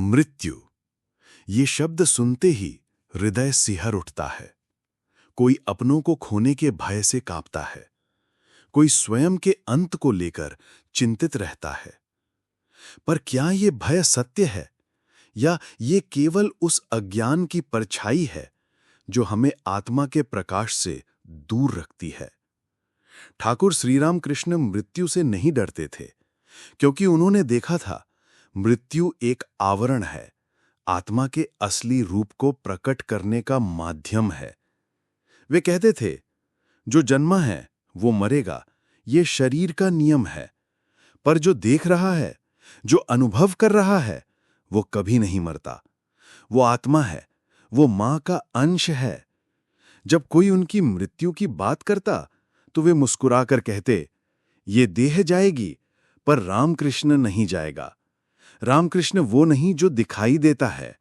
मृत्यु, ये शब्द सुनते ही हृदय सिहर उठता है। कोई अपनों को खोने के भय से कांपता है, कोई स्वयं के अंत को लेकर चिंतित रहता है। पर क्या ये भय सत्य है या ये केवल उस अज्ञान की परछाई है जो हमें आत्मा के प्रकाश से दूर रखती है? ठाकुर श्री राम कृष्ण मृत्यु से नहीं डरते थे, क्योंकि उन्होंने देखा था मृत्यु एक आवरण है, आत्मा के असली रूप को प्रकट करने का माध्यम है। वे कहते थे, जो जन्मा है वो मरेगा, ये शरीर का नियम है, पर जो देख रहा है, जो अनुभव कर रहा है, वो कभी नहीं मरता। वो आत्मा है, वो मां का अंश है। जब कोई उनकी मृत्यु की बात करता तो वे मुस्कुराकर कहते, ये देह जाएगी, पर रामकृष्ण नहीं जाएगा। रामकृष्ण वो नहीं जो दिखाई देता है,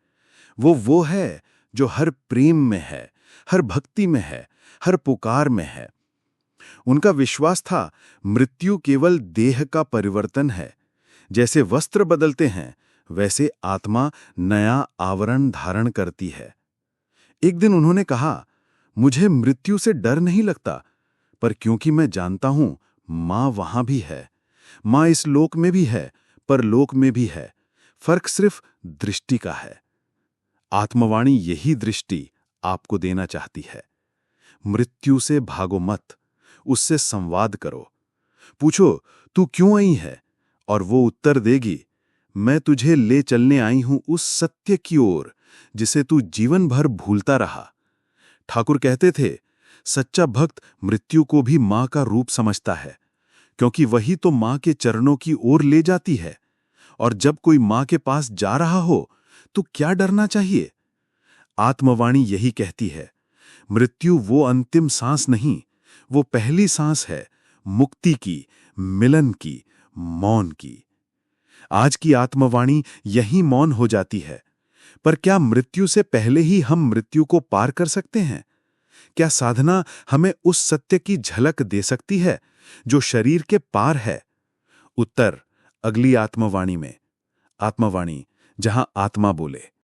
वो है जो हर प्रेम में है, हर भक्ति में है, हर पुकार में है। उनका विश्वास था मृत्यु केवल देह का परिवर्तन है। जैसे वस्त्र बदलते हैं, वैसे आत्मा नया आवरण धारण करती है। एक दिन उन्होंने कहा, मुझे मृत्यु से डर नहीं लगता, पर क्योंकि मैं जानता हूं मां वहां भी है। मां इस लोक में भी है, पर लोक में भी है। फर्क सिर्फ दृष्टि का है। आत्मवाणी यही दृष्टि आपको देना चाहती है। मृत्यु से भागो मत, उससे संवाद करो। पूछो, तू क्यों आई है? और वो उत्तर देगी, मैं तुझे ले चलने आई हूं उस सत्य की ओर जिसे तू जीवन भर भूलता रहा। ठाकुर कहते थे, सच्चा भक्त मृत्यु को भी मां का रूप समझता है, क्योंकि वही तो मां के चरणों की ओर ले जाती है। और जब कोई मां के पास जा रहा हो तो क्या डरना चाहिए? आत्मवाणी यही कहती है, मृत्यु वो अंतिम सांस नहीं, वो पहली सांस है, मुक्ति की, मिलन की, मौन की। आज की आत्मवाणी यही मौन हो जाती है। पर क्या मृत्यु से पहले ही हम मृत्यु को पार कर सकते हैं? क्या साधना हमें उस सत्य की झलक दे सकती है जो शरीर के पार है? उत्तर अगली आत्मवाणी में। आत्मवाणी, जहां आत्मा बोले।